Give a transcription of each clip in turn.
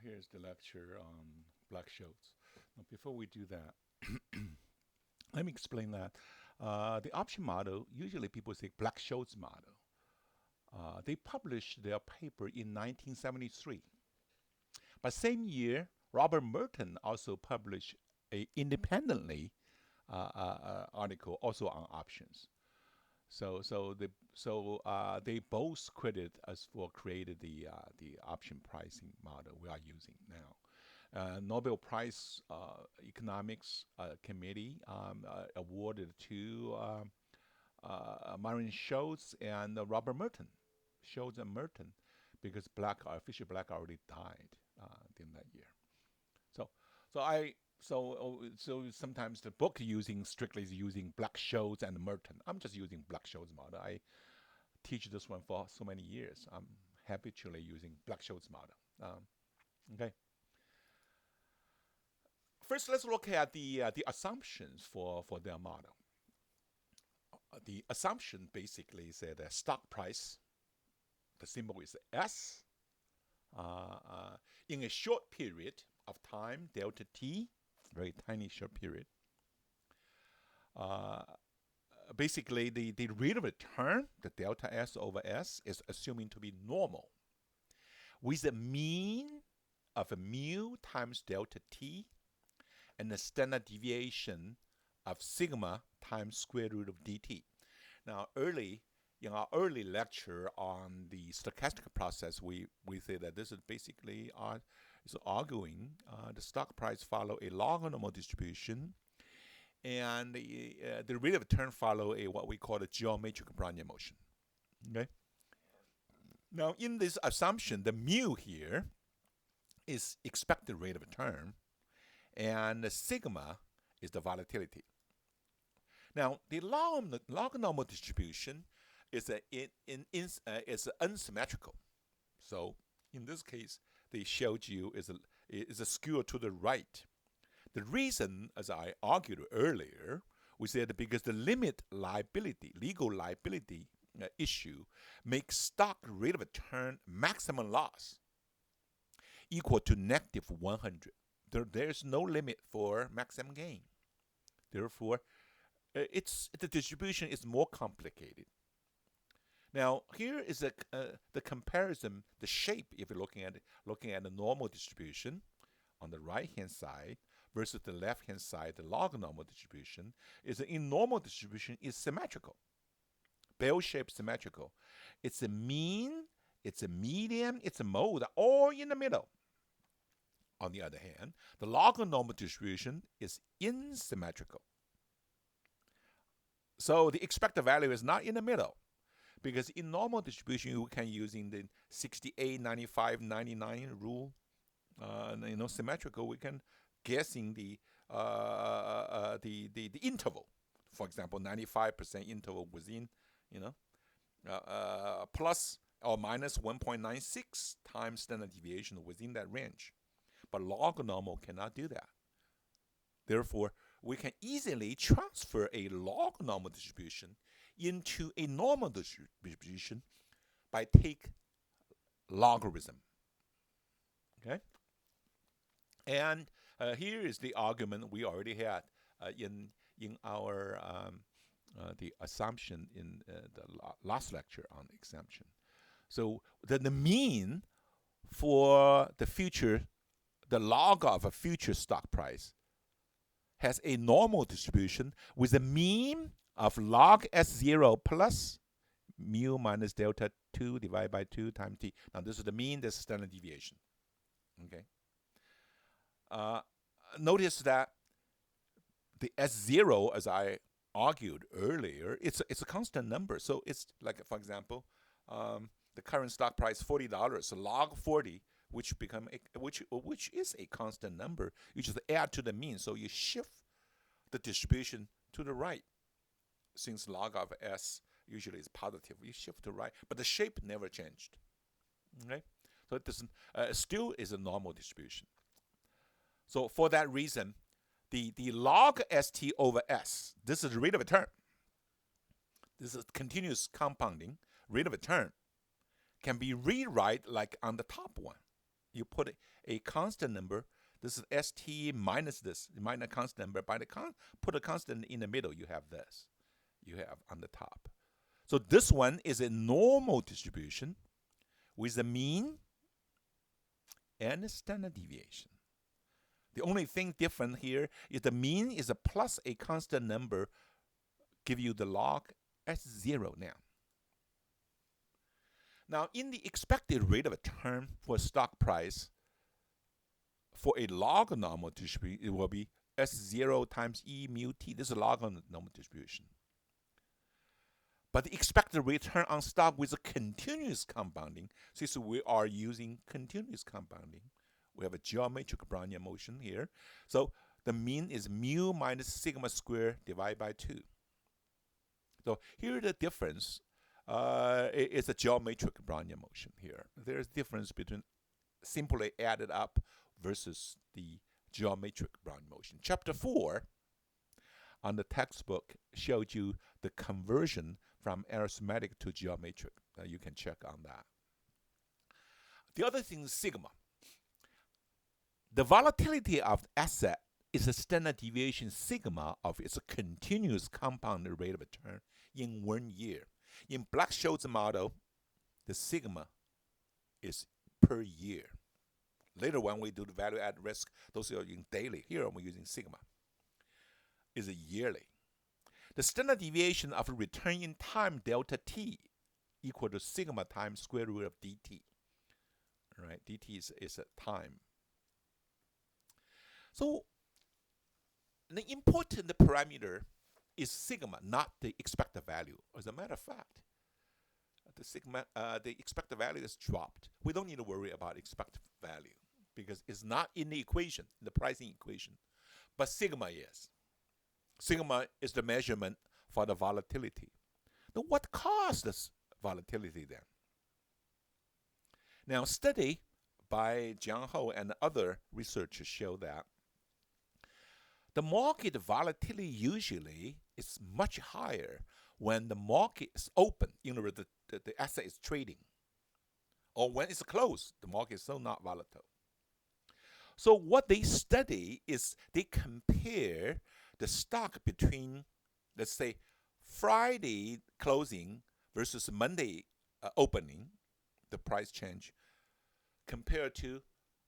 Here's the lecture on Black-Scholes. Now, before we do that, let me explain that. The option model, usually people say Black-Scholes model. They published their paper in 1973. But same year, Robert Merton also published a independently article also on options. They both credit us for created the option pricing model we are using now. Nobel Prize Economics Committee awarded to Myron Schultz and Robert Merton, Schultz and Merton, because Fisher Black already died in that year. So, so sometimes the book strictly is using Black-Scholes and Merton. I'm just using Black-Scholes model. I teach this one for so many years. I'm habitually using Black-Scholes model. Okay. First, let's look at the assumptions for their model. The assumption basically is that the stock price, the symbol is S, in a short period of time, delta t, very tiny short period. Basically, the rate of return, the delta S over S, is assuming to be normal, with a mean of a mu times delta t and the standard deviation of sigma times square root of dt. Now, in our early lecture on the stochastic process, we say that this is basically is arguing the stock price follow a log-normal distribution, and the rate of return follow a what we call a geometric Brownian motion. Okay. Now, in this assumption, the mu here is expected rate of return, and the sigma is the volatility. Now, the log-normal distribution is unsymmetrical. So, in this case, they showed you is a skew to the right. The reason, as I argued earlier, we said because the limit liability, legal liability issue makes stock rate of return maximum loss equal to negative 100. There's no limit for maximum gain. Therefore, the distribution is more complicated. Now, here is the comparison, the shape. If you're looking at the normal distribution on the right-hand side versus the left-hand side, the log-normal distribution is in normal distribution is symmetrical, bell-shaped symmetrical. It's a mean, it's a median, it's a mode, all in the middle. On the other hand, the log-normal distribution is asymmetrical. So the expected value is not in the middle, because in normal distribution you can using the 68, 95, 99 rule. Symmetrical, we can guessing the interval. For example, 95% interval within, plus or minus 1.96 times standard deviation within that range. But log-normal cannot do that. Therefore, we can easily transfer a log-normal distribution into a normal distribution by take logarithm. Okay? And here is the argument we already had in our the assumption in the last lecture on exemption. So the mean for the future, the log of a future stock price has a normal distribution with a mean of log S0 plus mu minus delta 2 divided by 2 times t. Now, this is the mean, this is standard deviation. Okay. Notice that the S0, as I argued earlier, it's a constant number. So it's like, for example, the current stock price $40. So log 40, which is a constant number, you just add to the mean. So you shift the distribution to the right. Since log of S usually is positive, you shift to right, but the shape never changed. Okay, so it doesn't still is a normal distribution. So for that reason, the log ST over S, this is the rate of return. This is continuous compounding rate of return, can be rewrite like on the top one. You put a constant number. This is ST minus this, minus a constant number. Put a constant in the middle, you have this. You have on the top. So this one is a normal distribution with a mean and a standard deviation. The only thing different here is the mean is a plus a constant number, give you the log S0 now. Now, in the expected rate of return for stock price, for a log normal distribution, it will be S0 times E mu T. This is a log normal distribution. But the expected return on stock with a continuous compounding, since we are using continuous compounding, we have a geometric Brownian motion here. So the mean is mu minus sigma squared divided by 2. So here the difference is a geometric Brownian motion here. There's a difference between simply added up versus the geometric Brownian motion. Chapter 4 on the textbook showed you the conversion from arithmetic to geometric. You can check on that. The other thing is sigma. The volatility of the asset is a standard deviation sigma of its continuous compounded rate of return in 1 year. In Black-Scholes model, the sigma is per year. Later when we do the value add risk, those are in daily. Here we're using sigma. Is a yearly. The standard deviation of return in time delta t equal to sigma times square root of dt. All right, dt is a time. So the important parameter is sigma, not the expected value. As a matter of fact, the expected value is dropped. We don't need to worry about expected value because it's not in the equation, the pricing equation, but sigma is. Sigma is the measurement for the volatility. Now, what caused this volatility then? Now, study by Jiang Ho and other researchers show that the market volatility usually is much higher when the market is open, the asset is trading, or when it's closed, the market is still not volatile. So what they study is they compare the stock between, let's say, Friday closing versus Monday opening, the price change, compared to,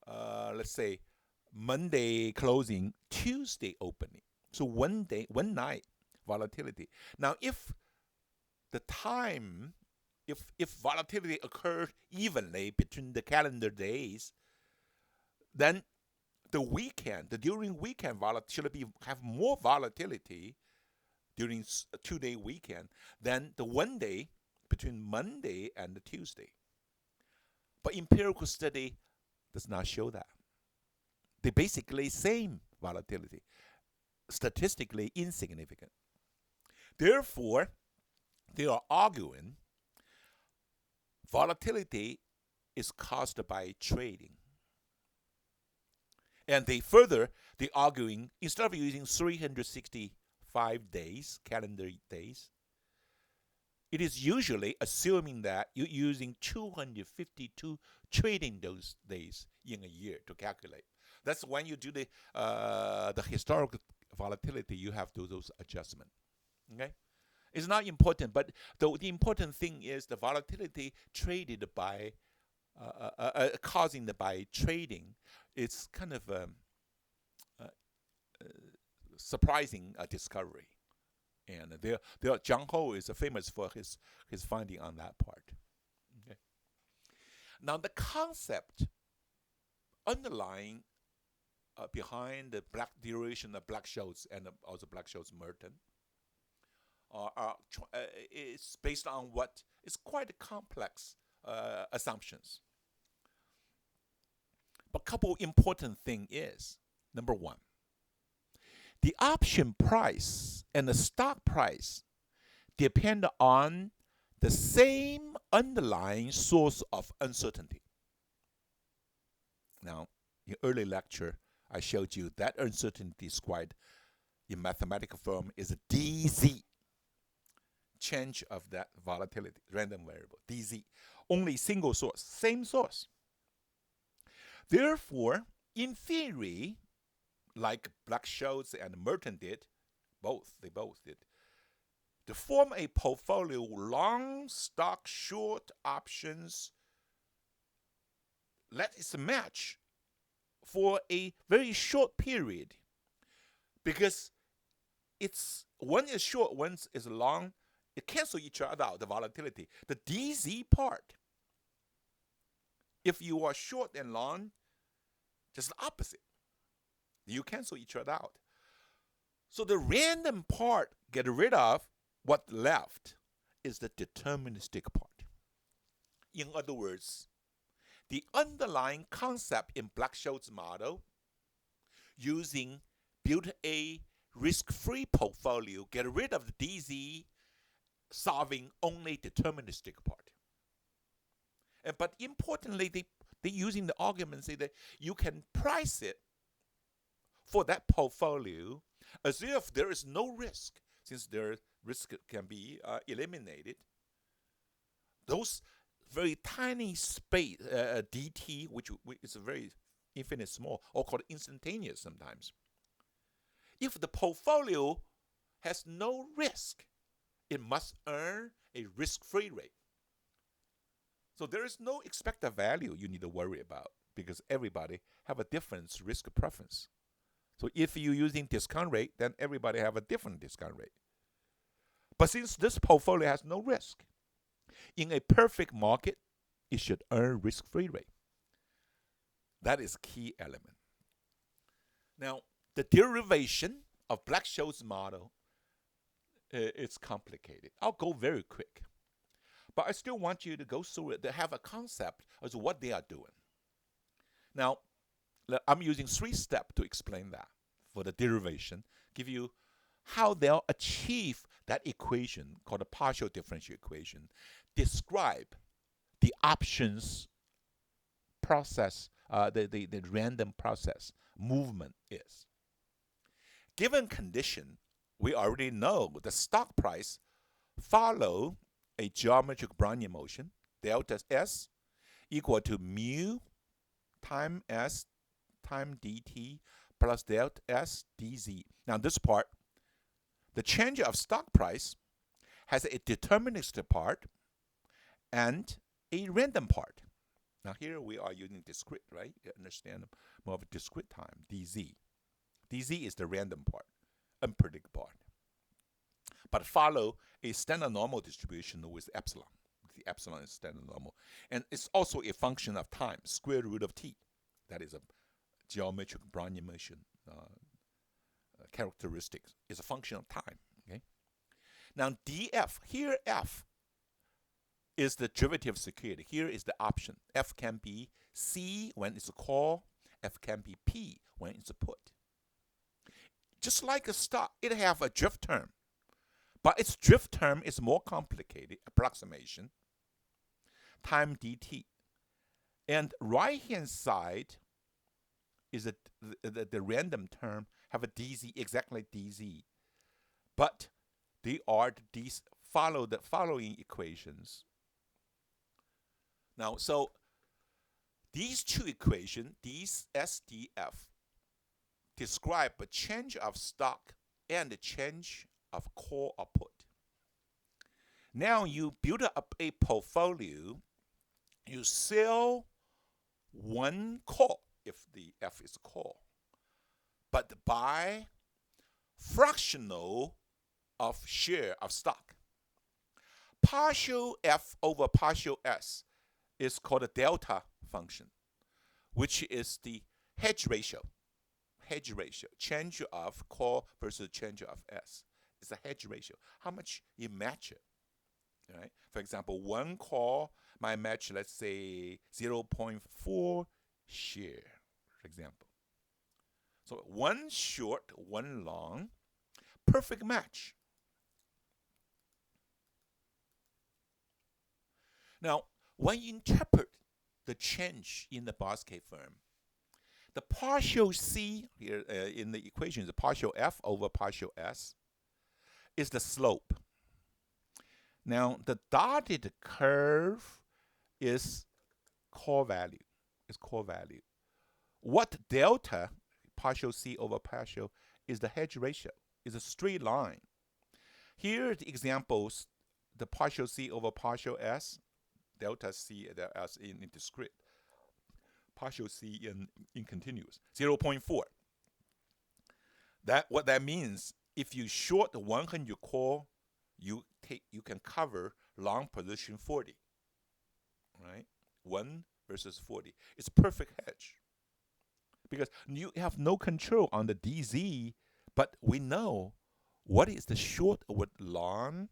let's say, Monday closing, Tuesday opening. So one night volatility. Now, if the time, if volatility occurred evenly between the calendar days, then during weekend volatility have more volatility during a 2-day weekend than the 1 day between Monday and the Tuesday. But empirical study does not show that. They basically same volatility, statistically insignificant. Therefore, they are arguing volatility is caused by trading. And they arguing, instead of using 365 days, calendar days, it is usually assuming that you're using 252 trading those days in a year to calculate. That's when you do the historical volatility, you have to do those adjustments. Okay? It's not important, but the important thing is the volatility traded by, causing by trading. It's kind of a surprising discovery. And Jiang Ho is famous for his finding on that part. Okay. Now the concept underlying behind the derivation of Black-Scholes and also Black-Scholes-Merton is based on what is quite complex assumptions. But a couple important thing is, number one, the option price and the stock price depend on the same underlying source of uncertainty. Now, in early lecture, I showed you that uncertainty described in mathematical form is a DZ, change of that volatility, random variable, DZ. Only single source, same source. Therefore, in theory, like Black-Scholes and Merton did, they both did, to form a portfolio long stock, short options, let it match for a very short period, because it's one is short, one is long. It cancel each other out, the volatility. The DZ part, if you are short and long, just the opposite. You cancel each other out. So the random part, get rid of. What left is the deterministic part. In other words, the underlying concept in Black-Scholes model, build a risk-free portfolio, get rid of the DZ, solving only deterministic part. But importantly, they using the argument say that you can price it for that portfolio as if there is no risk, since their risk can be eliminated. Those very tiny space, dt, which is a very infinite small, or called instantaneous sometimes. If the portfolio has no risk, it must earn a risk-free rate. So there is no expected value you need to worry about, because everybody have a different risk preference. So if you're using discount rate, then everybody have a different discount rate. But since this portfolio has no risk, in a perfect market, it should earn risk-free rate. That is key element. Now, the derivation of Black-Scholes model is complicated. I'll go very quick. But I still want you to go through it, to have a concept as to what they are doing. Now, I'm using 3 steps to explain that for the derivation, give you how they'll achieve that equation called a partial differential equation, describe the options process, the random process movement is. Given condition, we already know the stock price follow a geometric Brownian motion, delta S equal to mu time S time dt plus delta S dz. Now this part, the change of stock price has a deterministic part and a random part. Now here we are using discrete, right? You understand more of a discrete time, dz. dz is the random part, unpredictable part. But follow a standard normal distribution with epsilon. The epsilon is standard normal. And it's also a function of time, square root of t. That is a geometric Brownian motion characteristic. It's a function of time. Okay. Now df, here f is the derivative security. Here is the option. F can be C when it's a call. F can be P when it's a put. Just like a stock, it have a drift term. But its drift term is more complicated, approximation, time dt. And right-hand side is the random term, have a dz, exactly dz. But they are these follow the following equations. Now, so these 2 equations, these SDF, describe a change of stock and a change of call or put. Now you build up a portfolio, you sell one call, if the F is call, but buy fractional of share of stock. Partial F over partial S is called a delta function, which is the hedge ratio. Hedge ratio, change of call versus change of S. It's a hedge ratio. How much you match it, right? For example, one call might match, let's say, 0.4 share, for example. So one short, one long, perfect match. Now, when you interpret the change in the basket firm, the partial C here in the equation is the partial F over partial S is the slope. Now, the dotted curve is core value. It's core value. what delta, partial C over partial, is the hedge ratio, is a straight line. Here are the examples, the partial C over partial S, delta C as in discrete, partial C in continuous, 0.4. What that means, if you short the 100 call, you can cover long position 40, right? 1 versus 40. It's perfect hedge because you have no control on the DZ, but we know what is the short with long,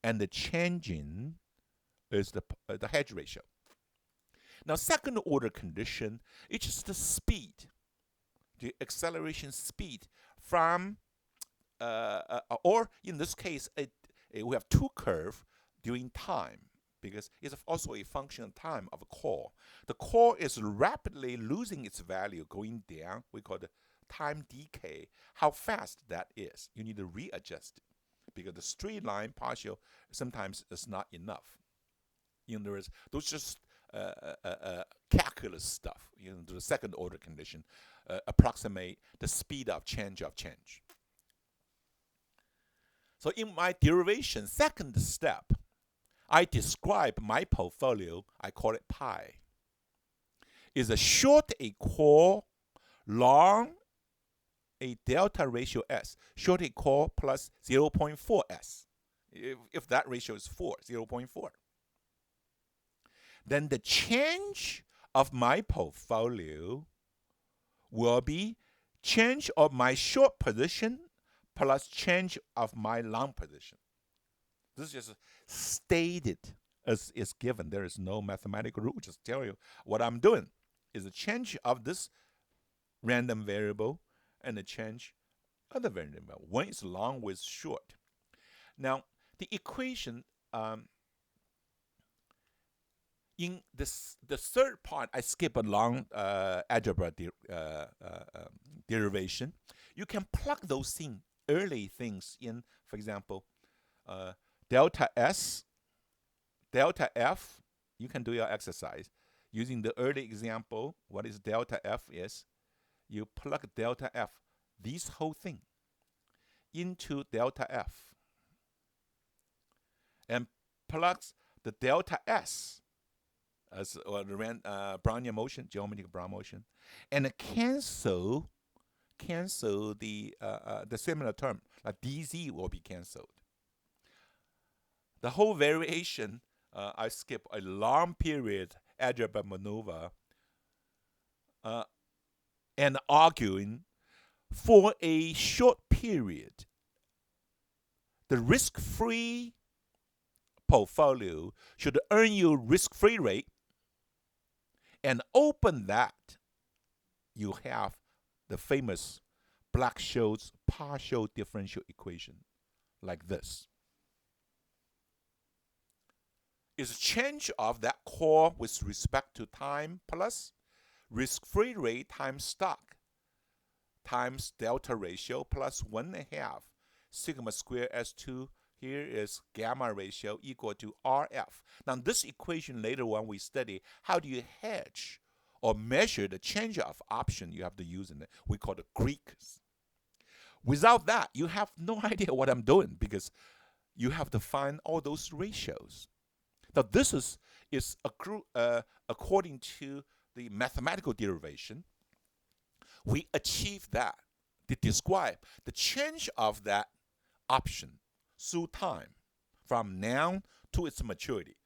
and the changing is the hedge ratio. Now, second order condition, it's just the speed, the acceleration speed from, or in this case, we have two curves during time, because it's also a function of time of a call. The call is rapidly losing its value, going down. We call it time decay. How fast that is, you need to readjust it, because the straight line partial sometimes is not enough. In other words, those just calculus stuff. The second order condition approximate the speed of change of change. So in my derivation, second step, I describe my portfolio, I call it pi. Is a short a call, long a delta ratio S. Short a call plus 0.4 S. If that ratio is 4, 0.4. Then the change of my portfolio will be change of my short position plus change of my long position. This is just stated as is given. There is no mathematical rule. Just tell you what I'm doing is a change of this random variable and a change of the variable. One is long with short. Now, the equation, in the third part, I skip a long algebra derivation. You can plug those early things in, for example, delta S, delta F. You can do your exercise. Using the early example, what is delta F is, you plug delta F, this whole thing, into delta F, and plugs the delta S as the Brownian motion, geometric Brown motion, and cancel the similar term, like dz will be canceled. The whole variation, I skip a long period algebra maneuver and arguing for a short period, the risk-free portfolio should earn you risk-free rate, and open that, you have the famous Black-Scholes partial differential equation like this. Is change of that call with respect to time plus risk-free rate times stock times delta ratio plus 1.5 sigma square S2. Here is gamma ratio equal to RF. Now this equation later on we study how do you hedge or measure the change of option you have to use in it. We call it Greeks. Without that, you have no idea what I'm doing because you have to find all those ratios. Now this is according to the mathematical derivation, we achieve that to describe the change of that option through time from now to its maturity.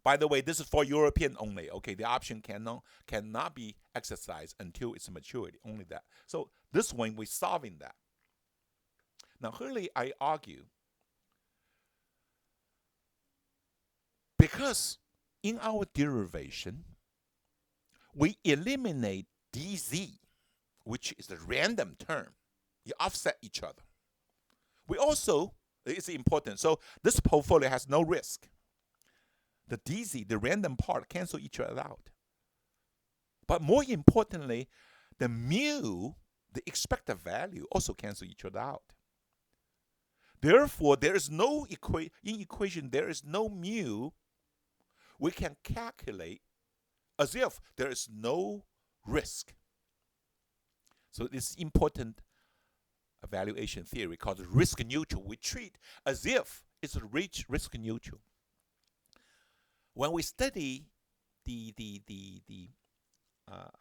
By the way, this is for European only. Okay, the option cannot be exercised until its maturity, only that. So this one, we're solving that. Now, early I argue, because in our derivation, we eliminate dz, which is a random term. You offset each other. We also, it's important, so this portfolio has no risk. The dz, the random part, cancel each other out. But more importantly, the mu, the expected value, also cancel each other out. Therefore, there is no equation, there is no mu. We can calculate as if there is no risk. So this important evaluation theory called risk neutral. We treat as if it's risk neutral. When we study the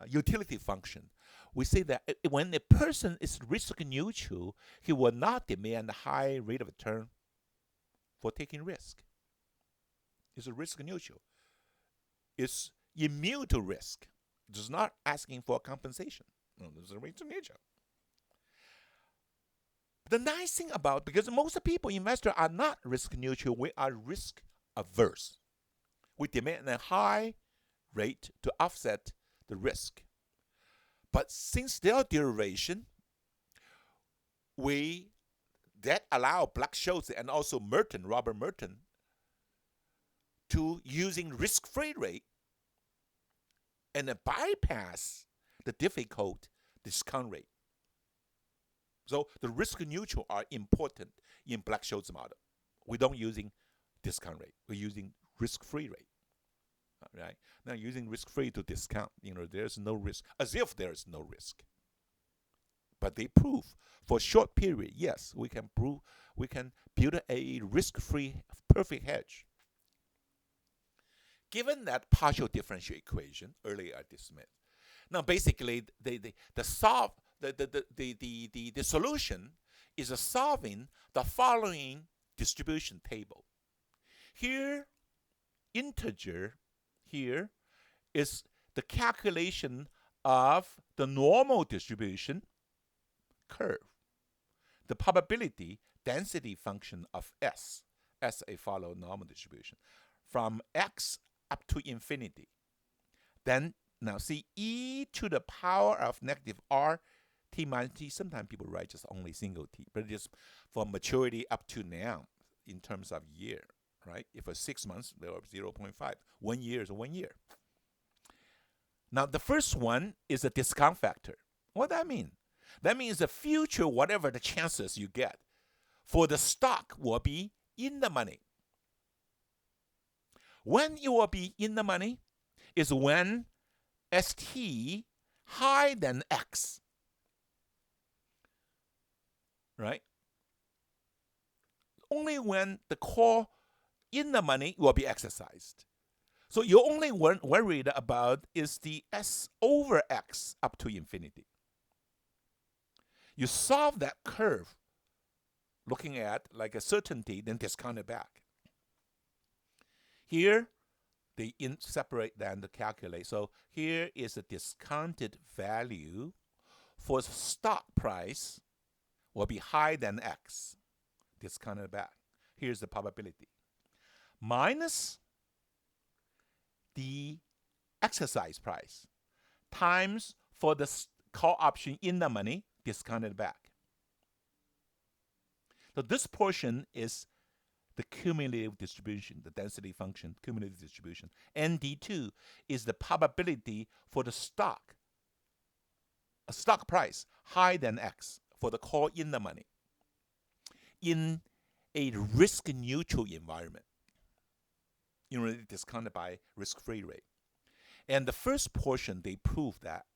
utility function, we say that when a person is risk neutral, he will not demand a high rate of return for taking risk. It's risk neutral. It's immune to risk. It's not asking for compensation. No, it's a risk neutral. The nice thing about, because most people, investors, are not risk neutral, we are risk averse. We demand a high rate to offset the risk. But since their duration, that allow Black-Scholes and also Robert Merton, to using risk-free rate and bypass the difficult discount rate. So the risk neutral are important in Black-Scholes model. We don't using discount rate. We're using risk-free rate. Right? Now using risk-free to discount, there's no risk, as if there's no risk. But they prove for a short period, yes, we can build a risk-free perfect hedge. Given that partial differential equation earlier I dismissed, now basically the solution is solving the following distribution table. Here, integer here is the calculation of the normal distribution curve, the probability density function of S as a follow normal distribution from x up to infinity. Then now see e to the power of negative r t minus t. Sometimes people write just only single t, but it is for maturity up to now in terms of year, right? If it's 6 months, there are 0.5. 1 year is 1 year. Now the first one is a discount factor. What does that mean? That means the future, whatever the chances you get for the stock will be in the money. When you will be in the money is when ST higher than X. Right? Only when the call in the money will be exercised. So you only worried about is the S over X up to infinity. You solve that curve looking at like a certainty, then discount it back. Here, they separate then to calculate. So here is a discounted value for stock price will be higher than X, discounted back. Here's the probability. Minus the exercise price times for the call option in the money, discounted back. So this portion is the cumulative distribution, the density function, cumulative distribution. ND2 is the probability for the stock, a stock price higher than X for the call in the money in a risk-neutral environment, discounted by risk-free rate. And the first portion, they prove that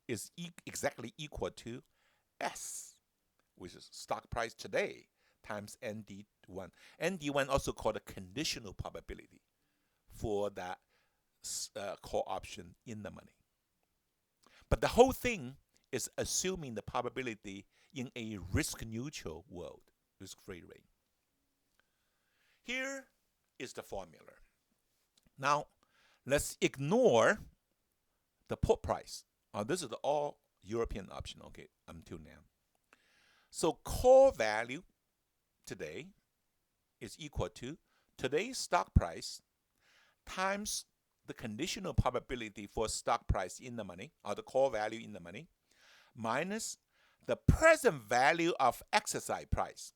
is exactly equal to S, which is stock price today, times ND1. ND1 also called a conditional probability for that call option in the money. But the whole thing is assuming the probability in a risk-neutral world, risk-free rate. Here is the formula. Now, let's ignore the put price. This is the all European option, okay, until now. So call value today is equal to today's stock price times the conditional probability for stock price in the money, or the call value in the money, minus the present value of exercise price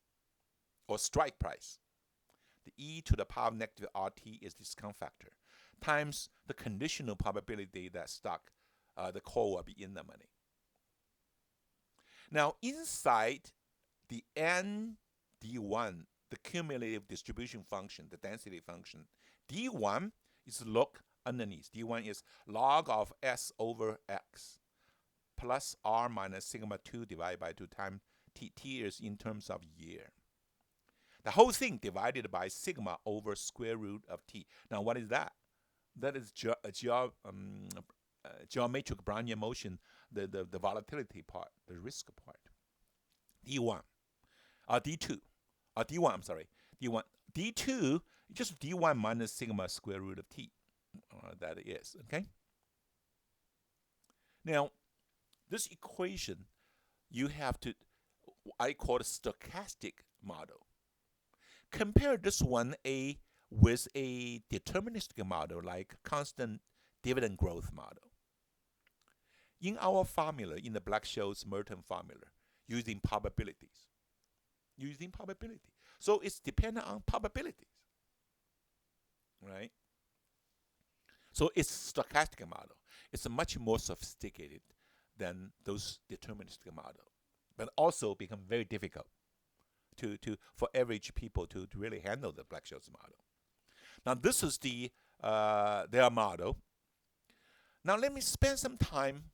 or strike price. The e to the power of negative RT is discount factor, times the conditional probability that stock, the call will be in the money. Now, inside the ND1, the cumulative distribution function, the density function, D1 is look underneath. D1 is log of S over X. plus r minus sigma 2 divided by 2 times t. T is in terms of year. The whole thing divided by sigma over square root of t. Now, what is that? That is geometric Brownian motion, the volatility part, the risk part. D1, D2, D1, I'm sorry, D1. D2, just D1 minus sigma square root of t. That is, okay? Now, this equation, you have to, I call it stochastic model. Compare this one with a deterministic model like constant dividend growth model. In our formula, in the Black-Scholes-Merton formula, using probabilities. So it's dependent on probabilities, right? So it's stochastic model. It's much more sophisticated than those deterministic model, but also become very difficult for average people to really handle the Black-Scholes model. Now this is their model. Now let me spend some time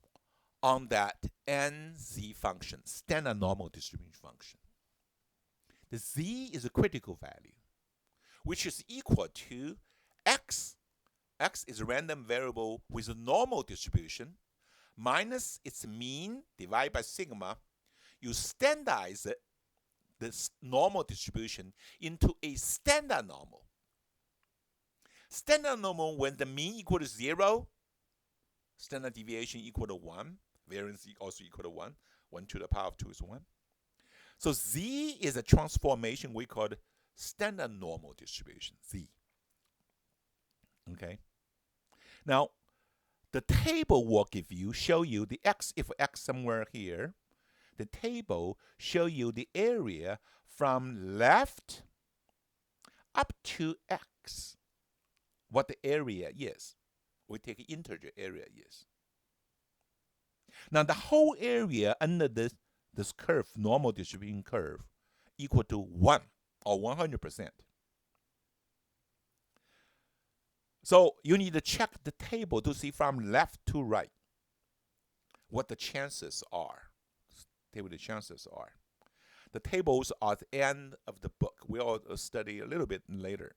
on that NZ function, standard normal distribution function. The Z is a critical value, which is equal to X. X is a random variable with a normal distribution minus its mean divided by sigma. You standardize it, this normal distribution, into a standard normal. Standard normal, when the mean equal to 0, standard deviation equal to 1, variance also equal to 1. 1 to the power of 2 is 1. So Z is a transformation we call standard normal distribution, Z. Okay. Now, the table will show you the X, if X somewhere here, the table show you the area from left up to X, what the area is. We take integer area is. Now, the whole area under this curve, normal distribution curve, equal to 1 or 100%. So you need to check the table to see from left to right what the chances are. The chances are. The tables are at the end of the book. We'll study a little bit later.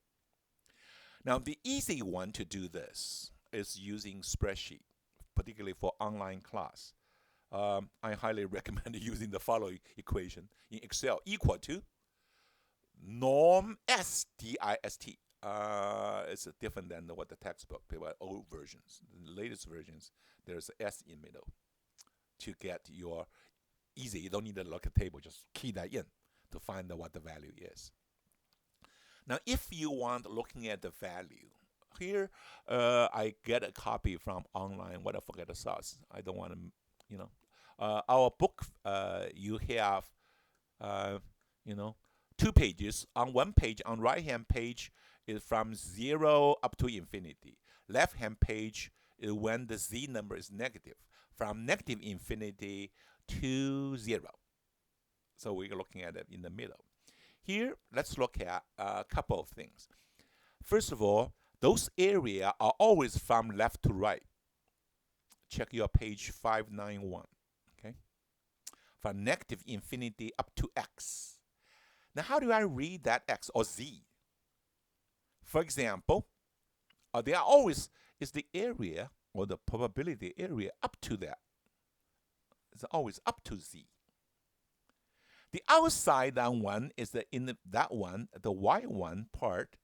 Now, the easy one to do this is using Spreadsheet, particularly for online class. I highly recommend using the following equation in Excel, equal to norm S dist. It's different than what the textbook, old versions. In the latest versions, there's an S in middle to get your easy. You don't need to look at the table, just key that in to find out what the value is. Now, if you want looking at the value, here I get a copy from online. What I forget the source. I don't want to, our book, you have, 2 pages. On one page, on right-hand page, is from 0 up to infinity. Left-hand page is when the Z number is negative, from negative infinity to 0. So we're looking at it in the middle. Here, let's look at a couple of things. First of all, those areas are always from left to right. Check your page 591. Okay, from negative infinity up to X. Now, how do I read that X or Z? For example, there always is the area or the probability area up to that. It's always up to Z. The outside that one is the Y1 part.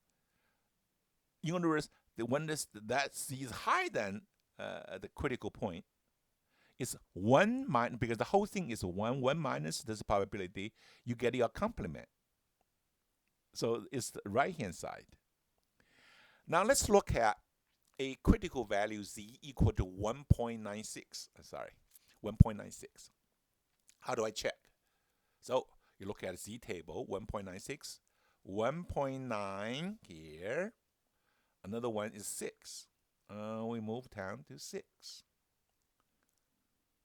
In other words, when that Z is higher than the critical point, it's 1 minus, because the whole thing is 1 minus this probability, you get your complement. So it's the right-hand side. Now let's look at a critical value Z equal to 1.96. 1.96. How do I check? So you look at Z table, 1.96, 1.9 here. Another one is 6. We move down to 6.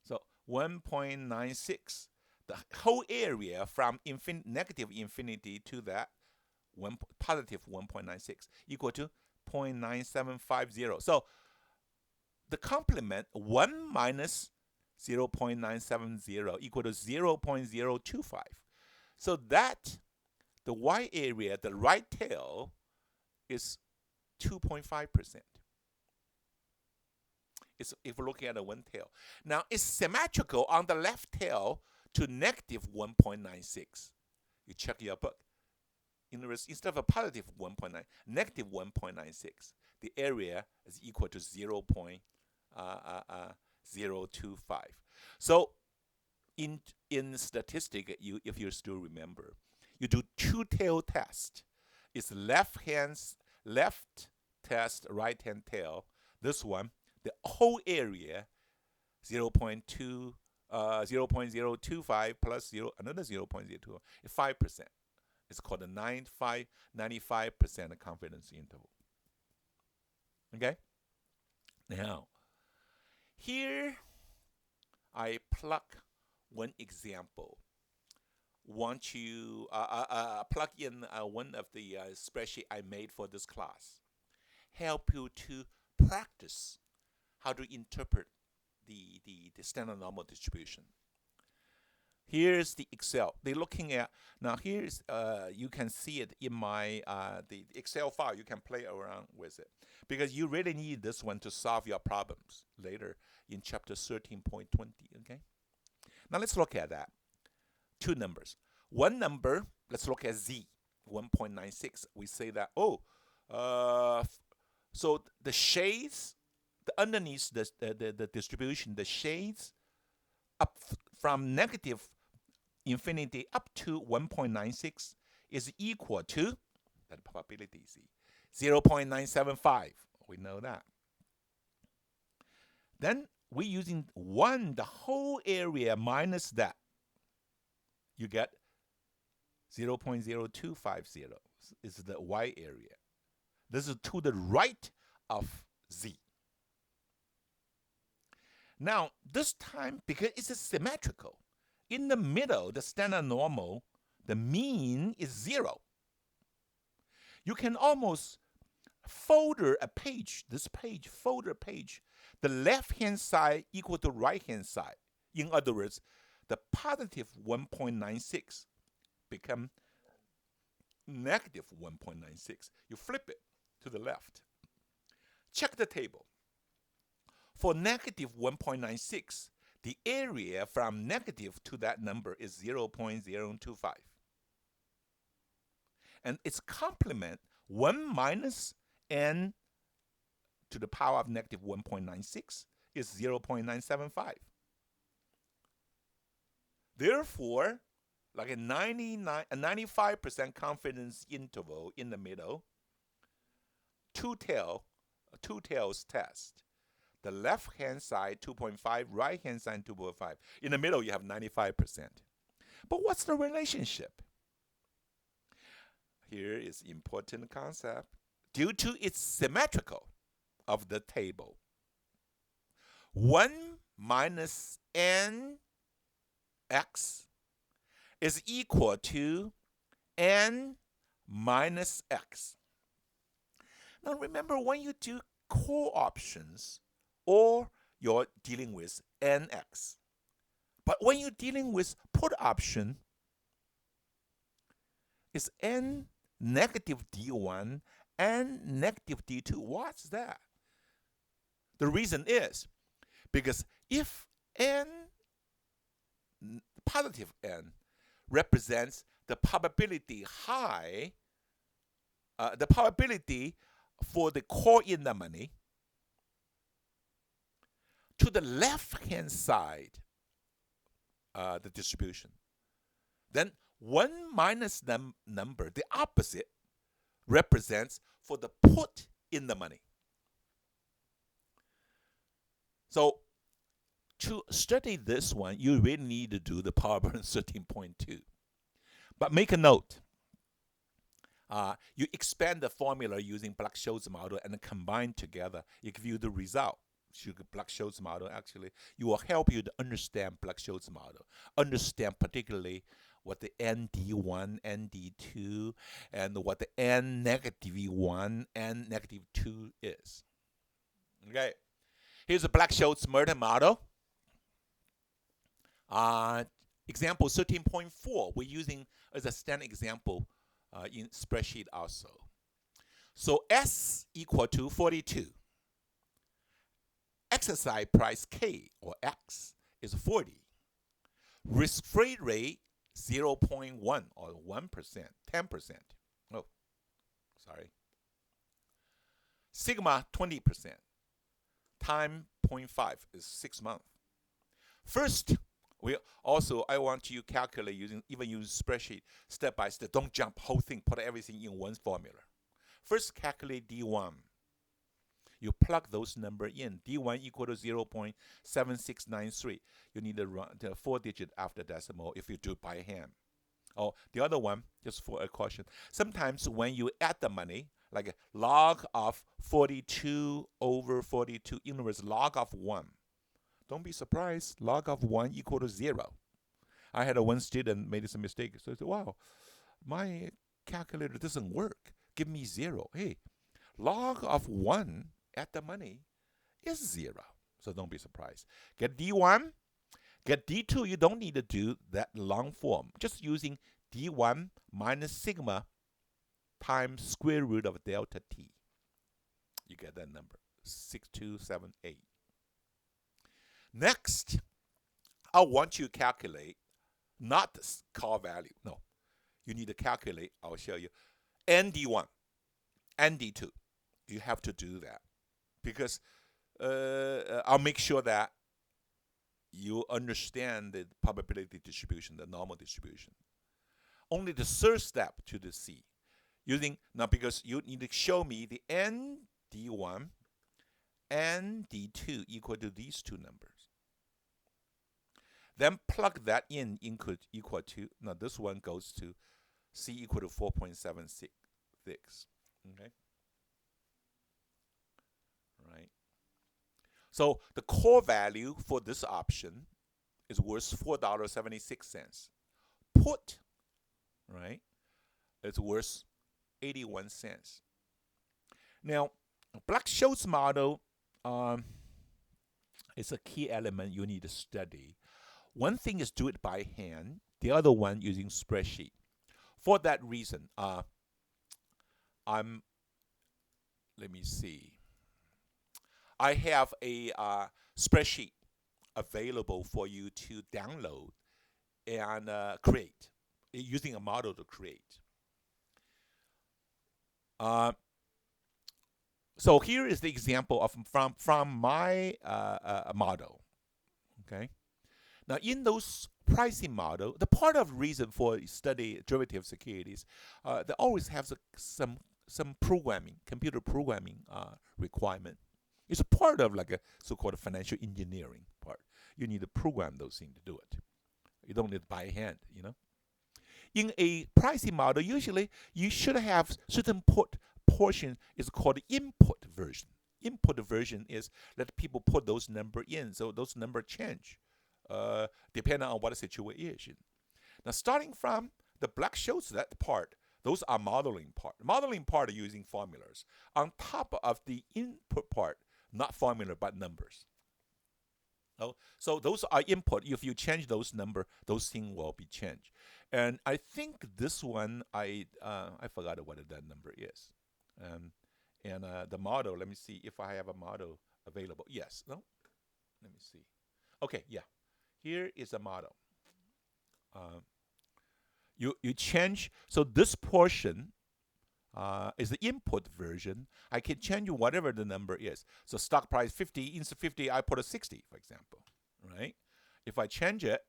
So 1.96. The whole area from negative infinity to that positive 1.96 equal to 0.9750. So the complement 1 minus 0.970 equal to 0.025. So that the Y area, the right tail, is 2.5%. It's if we're looking at a one tail. Now it's symmetrical on the left tail to negative 1.96. You check your book. Instead of a positive 1.9, negative 1.96. The area is equal to 0.025. So in statistic, if you still remember, you do two-tail test. It's left test, right-hand tail. This one, the whole area, 0.025 plus another 0.02, 5%. It's called a 95% confidence interval. Okay? Now, here I pluck one example. Want you plug in one of the spreadsheet I made for this class. Help you to practice how to interpret the standard normal distribution. Here's the Excel. They're looking at, now here's, you can see it in my, the Excel file. You can play around with it. Because you really need this one to solve your problems later in chapter 13.20, okay? Now let's look at that. Two numbers. One number, let's look at Z, 1.96. We say that, so the shades, underneath the distribution, the shades up from negative infinity up to 1.96 is equal to, that probability Z, 0.975. We know that. Then we're using 1, the whole area minus that. You get 0.0250 is the Y area. This is to the right of Z. Now, this time, because it's symmetrical, in the middle, the standard normal, the mean is 0. You can almost folder a page, this page, folder a page, the left-hand side equal to right-hand side. In other words, the positive 1.96 become negative 1.96. You flip it to the left. Check the table. For negative 1.96, the area from negative to that number is 0.025. And its complement, 1 minus n to the power of negative 1.96 is 0.975. Therefore, like a 95% confidence interval in the middle, two tails test. The left-hand side, 2.5, right-hand side, 2.5. In the middle, you have 95%. But what's the relationship? Here is important concept. Due to its symmetrical of the table, 1 minus n x is equal to n minus x. Now remember, when you do core options, or you're dealing with nx. But when you're dealing with put option, it's n negative d1 and negative d2. What's that? The reason is because if n, positive n, represents the probability high, the probability for the call in the money, to the left-hand side, the distribution, then 1 minus the number, the opposite, represents for the put in the money. So to study this one, you really need to do the power burn 13.2. But make a note. You expand the formula using Black-Scholes model and combine together. It gives you the result. Black-Scholes model, actually, you will help you to understand Black-Scholes model. Understand particularly what the ND1, ND2, and what the N negative 1, N negative 2 is. Okay. Here's a Black-Scholes-Merton model. Example 13.4, we're using as a standard example in spreadsheet also. So S equal to 42. Exercise price K, or X, is 40. Risk-free rate 0.1 or 1%, 10%. Oh, sorry. Sigma 20%. Time 0.5 is 6 months. First, I want you to calculate even use spreadsheet step by step. Don't jump whole thing, put everything in one formula. First, calculate D1. You plug those numbers in. D1 equal to 0.7693. You need to run the 4-digit after decimal if you do it by hand. Oh, the other one, just for a caution, sometimes when you add the money, like log of 42 over 42, in other words, log of 1. Don't be surprised, log of 1 equal to 0. I had one student made some mistake. So I said, wow, my calculator doesn't work. Give me 0. Hey, log of 1 at the money is 0. So don't be surprised. Get D1. Get D2. You don't need to do that long form. Just using D1 minus sigma times square root of delta T. You get that number, 6278. Next, I want you to calculate not the call value. No, you need to calculate. I'll show you. ND1, ND2. You have to do that because I'll make sure that you understand the probability distribution, the normal distribution. Only the third step to the C. Now because you need to show me the ND1 and D2 equal to these two numbers. Then plug that in equal to, now this one goes to C equal to 4.76. Okay? Right. So the core value for this option is worth $4.76. Put, right, it's worth 81 cents. Now, Black-Scholes model is a key element you need to study. One thing is do it by hand. The other one using spreadsheet. For that reason, let me see. I have a spreadsheet available for you to download and create, using a model to create. So here is the example of from my model. Okay. Now, in those pricing model, the part of reason for study derivative securities, they always have some programming, computer programming requirement. It's a part of like a so-called financial engineering part. You need to program those things to do it. You don't need to by hand, you know. In a pricing model, usually you should have certain portion is called input version. Input version is let people put those number in, so those number change. Depending on what the situation. Now, starting from the Black-Scholes, that part, those are modeling part. Modeling part are using formulas. On top of the input part, not formula, but numbers. Oh, so those are input. If you change those number, those things will be changed. And I think this one, I forgot what that number is. And the model, let me see if I have a model available. Yes, no? Let me see. Okay, yeah. Here is a model. You change, so this portion is the input version. I can change whatever the number is. So stock price 50, instead of 50, I put a 60, for example, right? If I change it,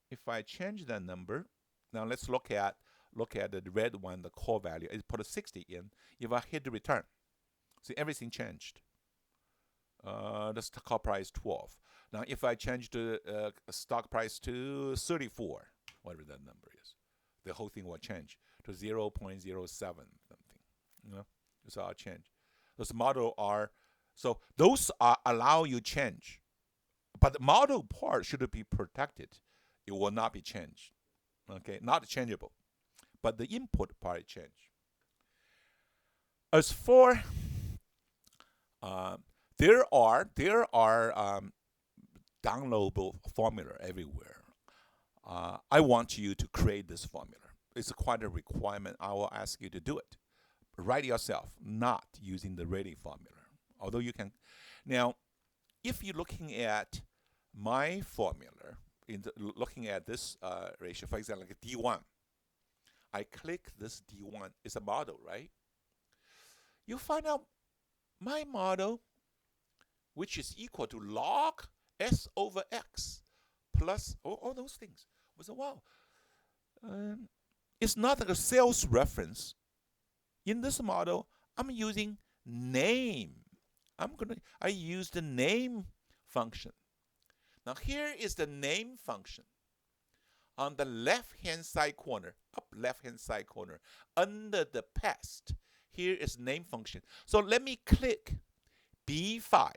if I change that number, now let's look at the red one, the core value. I put a 60 in. If I hit the return, see everything changed. The stock price 12. Now, if I change the stock price to 34, whatever that number is, the whole thing will change to 0.07 something. You know, so I'll change. Those model are, so those allow you change, but the model part should be protected. It will not be changed. Okay, not changeable, but the input part change. As for there are downloadable formula everywhere. I want you to create this formula. It's quite a requirement. I will ask you to do it. Write it yourself, not using the rating formula. Although you can. Now, if you're looking at my formula, looking at this ratio, for example, like D1, I click this D1. It's a model, right? You find out my model, which is equal to log S over X plus all those things. I said, wow, it's not like a sales reference. In this model, I'm using name. I use the name function. Now here is the name function. On the left-hand side corner, up left-hand side corner, under the past, here is name function. So let me click B5.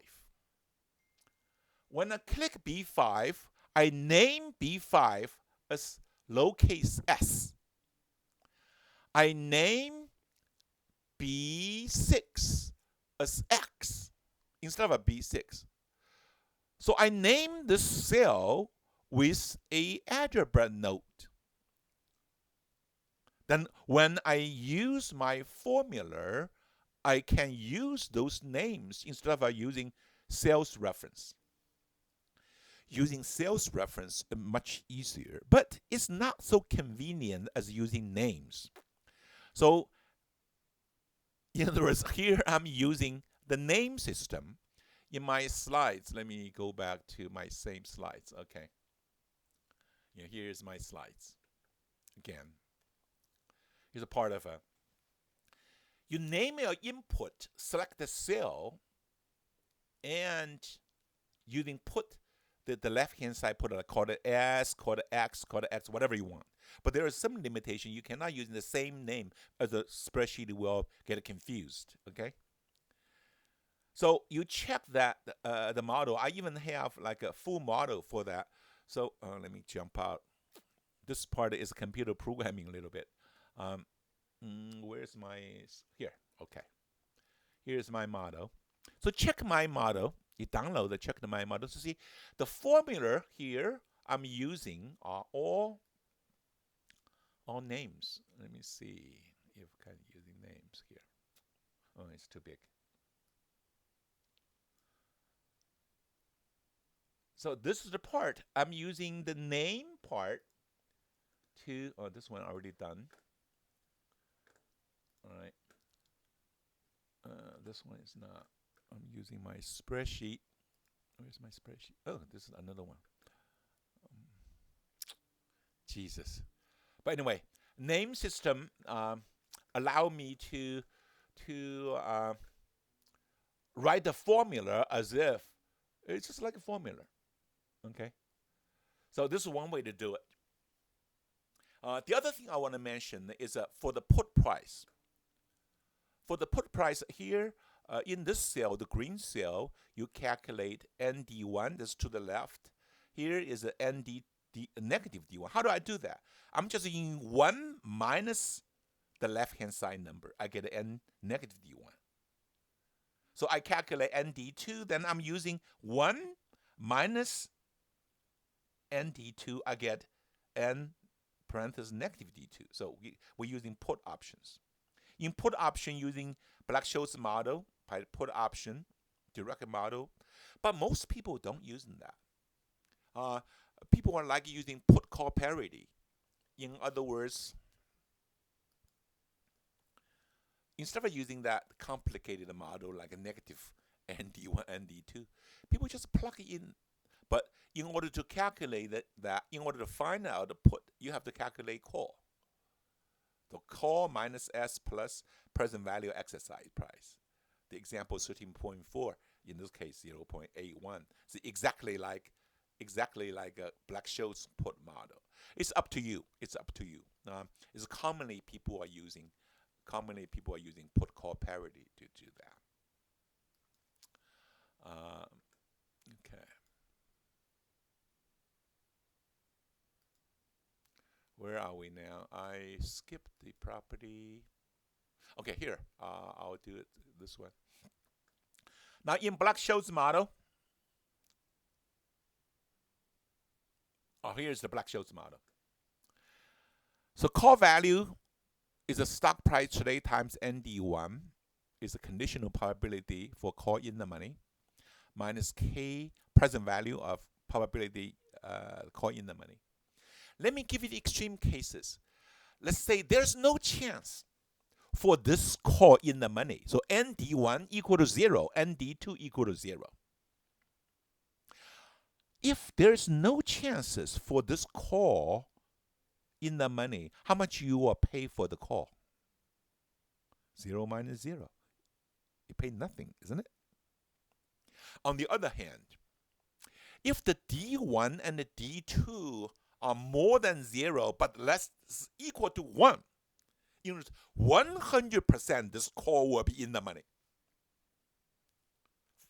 When I click B5, I name B5 as lowercase s. I name B6 as X instead of a B6. So I name this cell with a algebra note. Then when I use my formula, I can use those names instead of using sales reference. Using sales reference is much easier, but it's not so convenient as using names. So in other words, here I'm using the name system. In my slides, let me go back to my same slides. Okay. Here's my slides. Again, here's a part of you name your input, select the cell, and you then put the left-hand side, call it S, call it X, whatever you want. But there is some limitation. You cannot use the same name as the spreadsheet will get confused, okay? So you check that the model. I even have like a full model for that. So let me jump out. This part is computer programming a little bit. Where's my, here, okay. Here's my model. So check my model. You download the check my model to see the formula here I'm using are all names. Let me see if I'm using names here. Oh, it's too big. So this is the part. I'm using the name part to, oh, this one already done. All right. This one is not. I'm using my spreadsheet. Where's my spreadsheet? Oh, this is another one. Jesus. But anyway, name system allow me to write the formula as if it's just like a formula. Okay. So this is one way to do it. The other thing I want to mention is for the put price. For the put price here, in this cell, the green cell, you calculate ND1, that's to the left. Here is the negative D1. How do I do that? I'm just using 1 minus the left-hand side number. I get N negative D1. So I calculate ND2, then I'm using 1 minus ND2, I get N parenthesis negative D2. So we're using put options. In put option using Black-Scholes model, put option, direct model, but most people don't use that. People are like using put call parity. In other words, instead of using that complicated model like a negative ND1, ND2, people just plug it in. But in order to calculate that, in order to find out the put, you have to calculate call. So call minus S plus present value exercise price. The example is 13.4, in this case 0.81. So exactly like a Black-Scholes put model. It's up to you. It's up to you. It's commonly people are using put call parity to do that. Okay. Where are we now? I skipped the property. Okay, here. I'll do it this way. Now in Black-Scholes model, Here's the Black-Scholes model. So call value is a stock price today times ND1 is a conditional probability for call in the money minus K present value of probability call in the money. Let me give you the extreme cases. Let's say there's no chance for this call in the money. So ND1 equal to 0, ND2 equal to 0. If there's no chances for this call in the money, how much you will pay for the call? 0 minus 0. You pay nothing, isn't it? On the other hand, if the D1 and the D2 are more than 0 but less equal to 1, 100% this call will be in the money.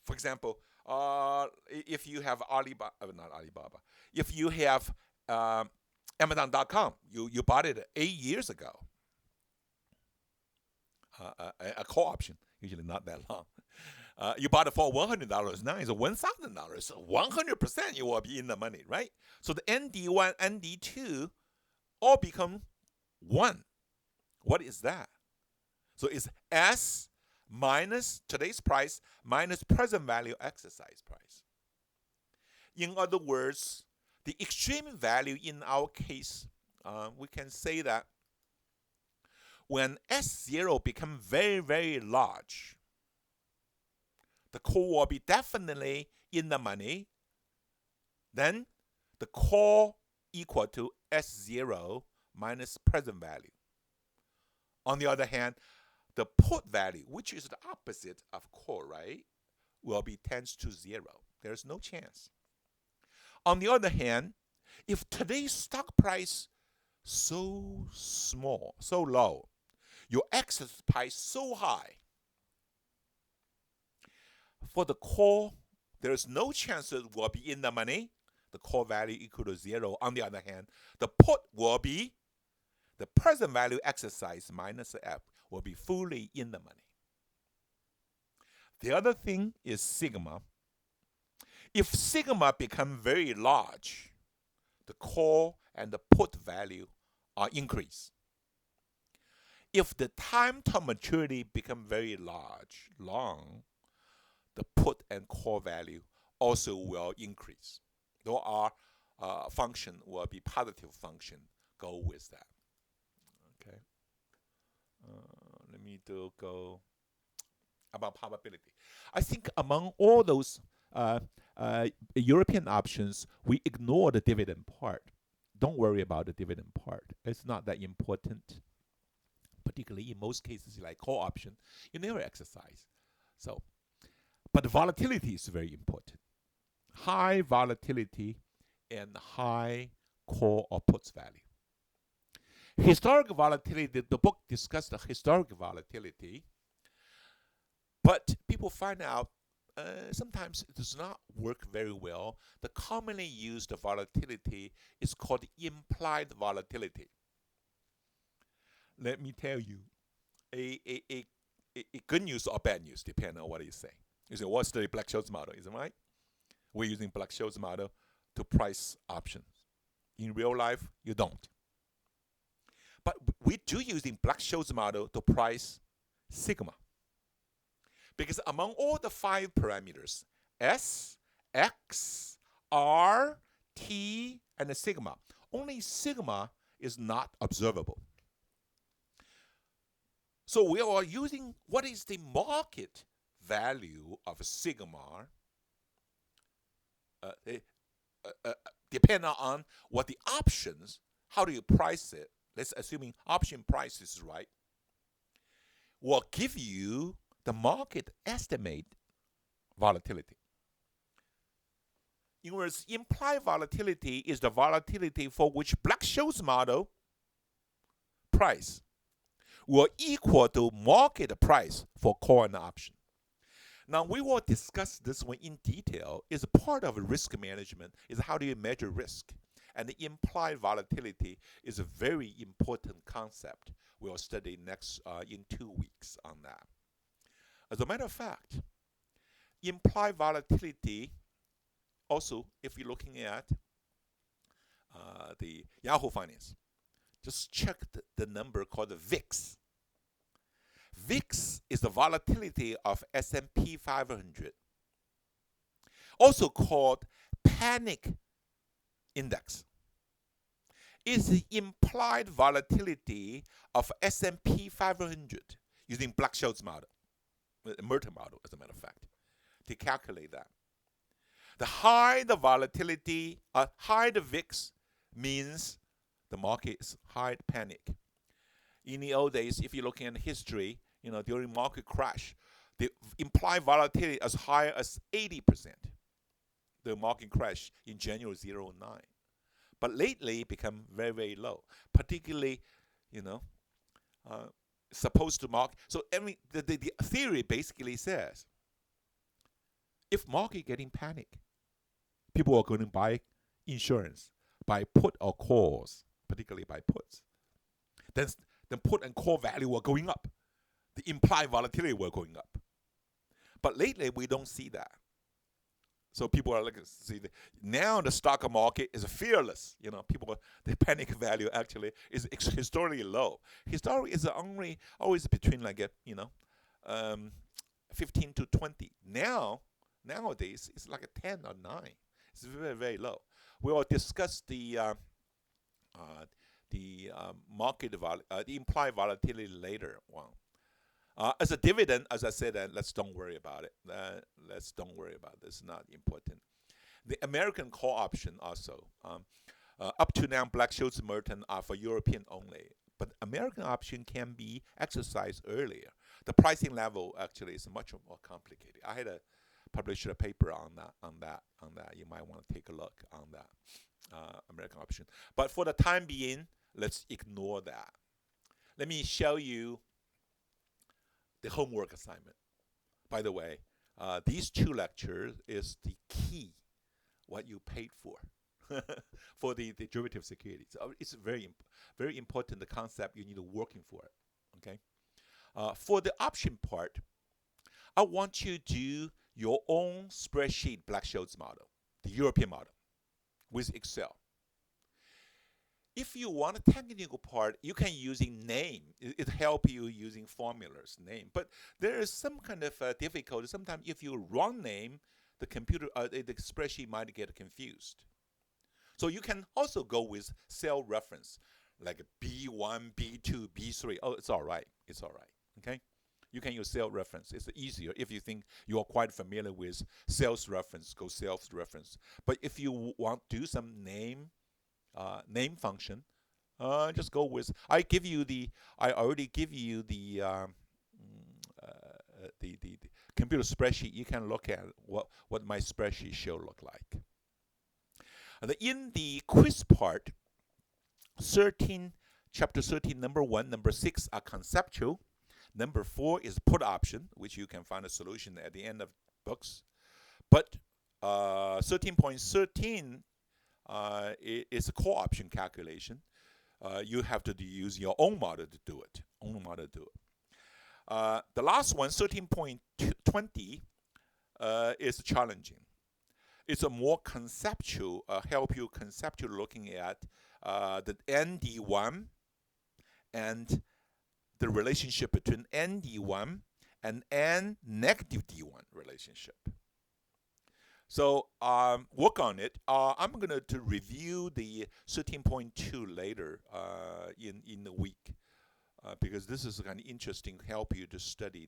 For example, if you have if you have Amazon.com, you bought it 8 years ago. A call option, usually not that long. You bought it for $100. Now it's $1,000. So 100% you will be in the money, right? So the ND1, ND2 all become 1. What is that? So it's S minus today's price minus present value exercise price. In other words, the extreme value in our case, we can say that when S0 becomes very, very large, the call will be definitely in the money. Then the call equal to S0 minus present value. On the other hand, the put value, which is the opposite of call, right, will be tends to 0. There's no chance. On the other hand, if today's stock price so small, so low, your exit price so high, for the call, there's no chance it will be in the money. The call value equal to 0. On the other hand, the put will be the present value exercise minus the F will be fully in the money. The other thing is sigma. If sigma become very large, the call and the put value are increased. If the time to maturity become very long, the put and call value also will increase. Though our function will be positive function, go with that. Okay. Let me go about probability. I think among all those European options, we ignore the dividend part. Don't worry about the dividend part. It's not that important. Particularly in most cases, like call option, you never exercise. So, but the volatility is very important. High volatility and high call or puts value. Historical volatility, the book discussed the historical volatility, but people find out sometimes it does not work very well. The commonly used volatility is called implied volatility. Let me tell you, a good news or bad news, depending on what you say. You say, what's the Black-Scholes model, isn't it right? We're using Black-Scholes model to price options. In real life, you don't. But we do using Black-Scholes model to price sigma. Because among all the 5 parameters, S, X, R, T, and the sigma, only sigma is not observable. So we are using what is the market value of sigma, depending on what the options, how do you price it? Let's assuming option price is right, will give you the market estimate volatility. In other words, implied volatility is the volatility for which Black-Scholes model price will equal to market price for call and option. Now, we will discuss this one in detail. It's part of risk management, is how do you measure risk. And the implied volatility is a very important concept. We'll study next in 2 weeks on that. As a matter of fact, implied volatility, also, if you're looking at the Yahoo Finance. Just check the number called the VIX. VIX is the volatility of S&P 500, also called panic index. It's the implied volatility of S&P 500 using Black-Scholes model, Merton model, as a matter of fact, to calculate that. The high the volatility, high the VIX means the market is high panic. In the old days, if you're looking at history, during market crash, the implied volatility as high as 80%. The market crash in January 09. But lately become very, very low. Particularly, supposed to mark. So the theory basically says, if market getting panic, people are going to buy insurance, buy put or calls, particularly by puts. Then put and call value were going up. The implied volatility were going up. But lately, we don't see that. So people are looking to see now the stock market is fearless. The panic value actually is historically low. Historically is only always between 15 to 20. Nowadays it's like a 10 or 9. It's very, very low. We will discuss the market the implied volatility later on. As a dividend, as I said, let's don't worry about it. Let's don't worry about this. It's not important. The American call option also. Up to now, Black-Scholes-Merton are for European only. But American option can be exercised earlier. The pricing level actually is much more complicated. I had published a paper on that. You might want to take a look on that American option. But for the time being, let's ignore that. Let me show you the homework assignment. By the way, these 2 lectures is the key, what you paid for, for the derivative securities. So it's very important, the concept you need to working for it. Okay. For the option part, I want you to do your own spreadsheet Black-Scholes model, the European model, with Excel. If you want a technical part, you can using name. It help you using formulas, name. But there is some kind of difficulty. Sometimes if you wrong name, the computer, the spreadsheet might get confused. So you can also go with cell reference, like B1, B2, B3. Oh, it's all right. It's all right. Okay. You can use cell reference. It's easier if you think you are quite familiar with sales reference. Go sales reference. But if you want to do some name function, just go with. I already give you the computer spreadsheet. You can look at what my spreadsheet should look like. In the quiz part, chapter 13, number 1, number 6 are conceptual. Number 4 is put option, which you can find a solution at the end of books. But 13.13 is a call option calculation. You have to use your own model to do it. The last one, 13.20, is challenging. It's a more conceptual, help you conceptual looking at the ND1 and the relationship between ND1 and N negative D1 relationship. So work on it. I'm going to review the 13.2 later in the week because this is kind of interesting. Help you to study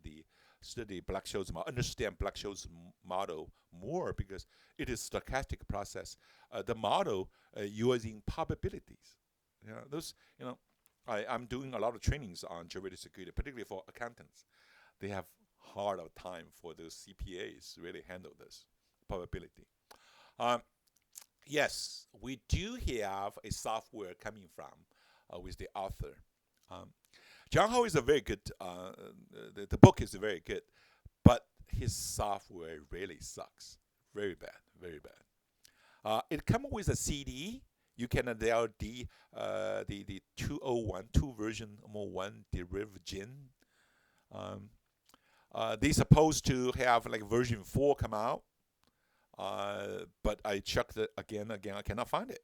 Black-Scholes model, understand Black-Scholes model more because it is stochastic process. The model using probabilities. I'm doing a lot of trainings on derivative security, particularly for accountants. They have hard of time for those CPAs to really handle this probability. Yes, we do have a software coming from with the author. John Ho is a very good, the book is very good, but his software really sucks. Very bad, very bad. It comes with a CD. You can download the 201, 2 version 1 derivative. They're supposed to have like version 4 come out. But I checked it again, I cannot find it.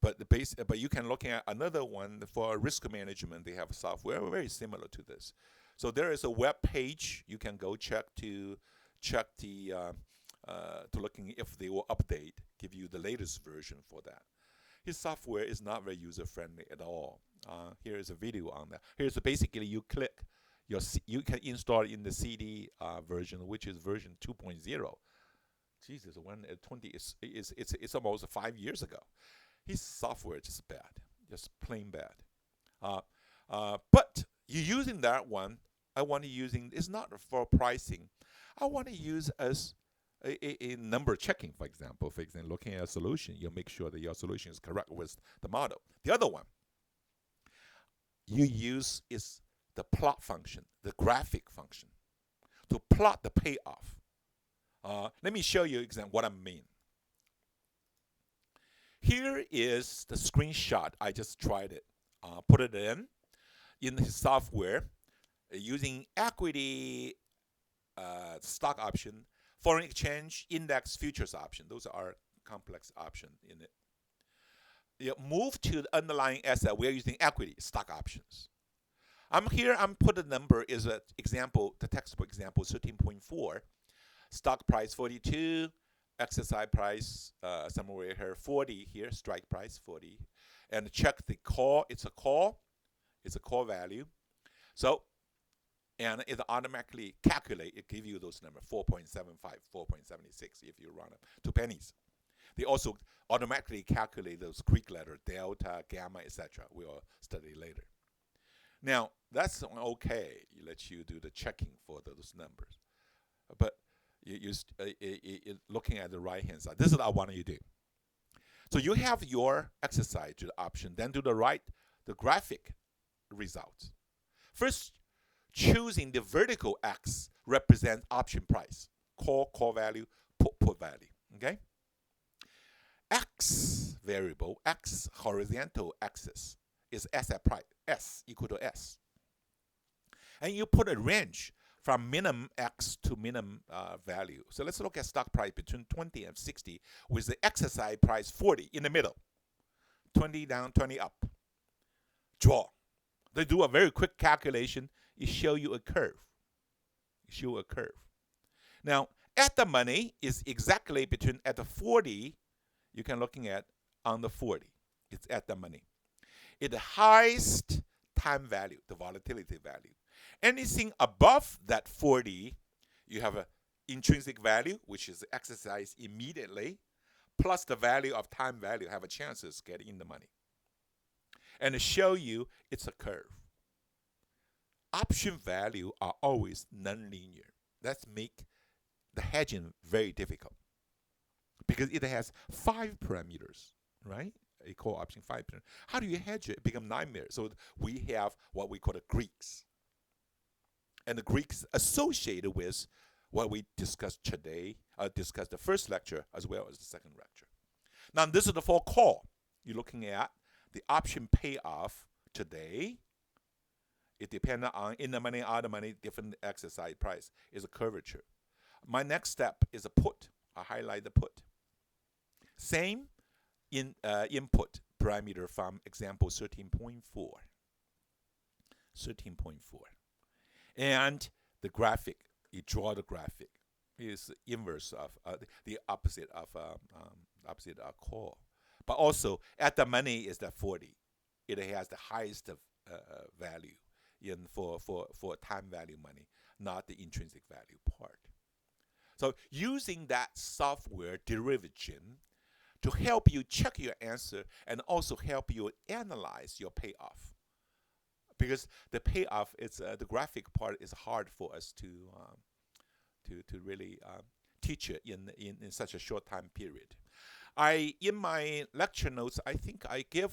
But the base, but you can look at another one for risk management. They have software very similar to this. So there is a web page you can go check the to looking if they will update, give you the latest version for that. His software is not very user friendly at all. Here is a video on that. Here's basically you click you can install it in the CD version, which is version 2.0. Jesus, when 20 it's almost 5 years ago. His software is just bad, just plain bad. But you using that one, I want to using it's not for pricing. I want to use as a number checking, for example. Looking at a solution, you make sure that your solution is correct with the model. The other one you use is the plot function, the graphic function, to plot the payoff. Let me show you what I mean. Here is the screenshot. I just tried it. Put it in his software using equity, stock option, foreign exchange, index, futures option. Those are complex options in it. You move to the underlying asset. We're using equity, stock options. I'm put the number is an example, the textbook example, 13.4. Stock price 42, exercise price somewhere here 40 here, strike price 40, and check the call. It's a call value. So, and it automatically calculate. It give you those numbers 4.75, 4.76 if you run up 2 pennies. They also automatically calculate those Greek letter delta, gamma, etc. We'll study later. Now that's okay. It lets you do the checking for those numbers, but you looking at the right hand side. This is what I want you to do. So you have your exercise to the option, then to the right, the graphic results. First, choosing the vertical X represents option price, call value, put value. Okay. X variable, X horizontal axis is asset price, S equal to S. And you put a range from minimum X to minimum value. So let's look at stock price between 20 and 60 with the exercise price 40 in the middle. 20 down, 20 up. Draw. They do a very quick calculation. It show you a curve. Now, at the money is exactly between at the 40, you can looking at on the 40. It's at the money. It's the highest time value, the volatility value. Anything above that 40, you have an intrinsic value, which is exercised immediately, plus the value of time value have a chance to get in the money. And to show you it's a curve. Option value are always nonlinear. That's make the hedging very difficult because it has 5 parameters, right? A call option 5 parameters. How do you hedge it? It becomes nightmare. So we have what we call the Greeks. And the Greeks associated with what we discussed today, discussed the first lecture as well as the second lecture. Now this is the for call. You're looking at the option payoff today. It depends on in the money, out of money, different exercise price is a curvature. My next step is a put. I highlight the put. Same input parameter from example 13.4. And the graphic, you draw the graphic, is inverse of the opposite of call. But also at the money is the 40. It has the highest value for time value money, not the intrinsic value part. So using that software derivation to help you check your answer and also help you analyze your payoff. Because the payoff is the graphic part is hard for us to really teach it in such a short time period. In my lecture notes, I think I give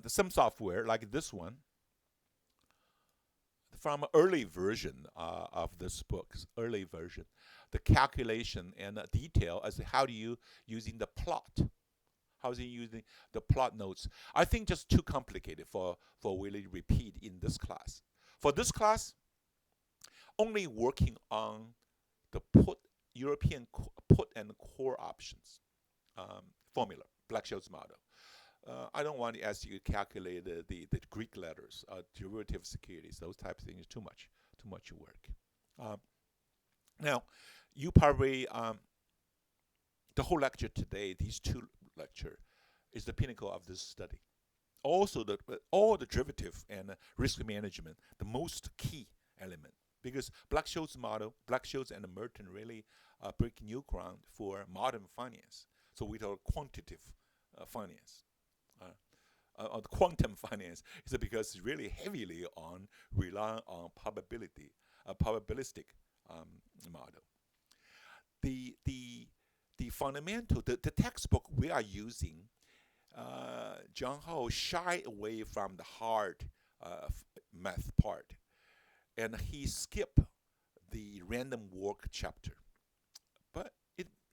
some software like this one from an early version of this book, early version, the calculation and detail as to how do you using the plot. How is he using the plot notes? I think just too complicated for really repeat in this class. For this class, only working on the European put and core options formula. Black-Scholes model. I don't want to ask you to calculate the Greek letters, derivative securities, those types of things. Too much work. Now, you probably the whole lecture today, these two lecture, is the pinnacle of this study. Also, all the derivative and risk management, the most key element, because Black-Scholes model, Black-Scholes and Merton really break new ground for modern finance. So we call quantitative finance. The quantum finance is because it's really heavily relying on probabilistic model. The fundamental, the textbook we are using, John Ho shied away from the hard math part, and he skipped the random walk chapter. But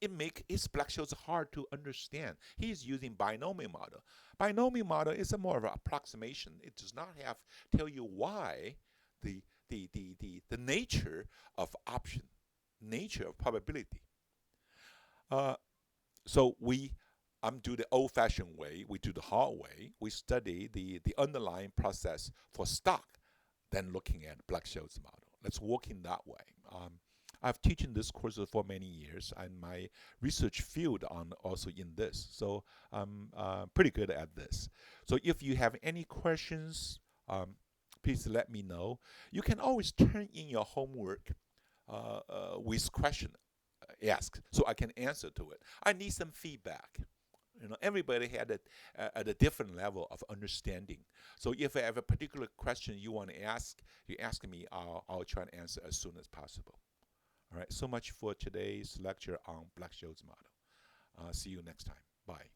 it makes his Black-Scholes hard to understand. He's using binomial model. Binomial model is a more of an approximation. It does not tell you why the nature of option, nature of probability. So I'm do the old-fashioned way. We do the hard way. We study the underlying process for stock, then looking at Black-Scholes model. Let's work in that way. I've teaching this course for many years, and my research field on also in this. So I'm pretty good at this. So if you have any questions, please let me know. You can always turn in your homework with question asked, so I can answer to it. I need some feedback. Everybody had at a different level of understanding. So if I have a particular question you want to ask, you ask me, I'll try and answer as soon as possible. All right, so much for today's lecture on Black-Scholes model. See you next time. Bye.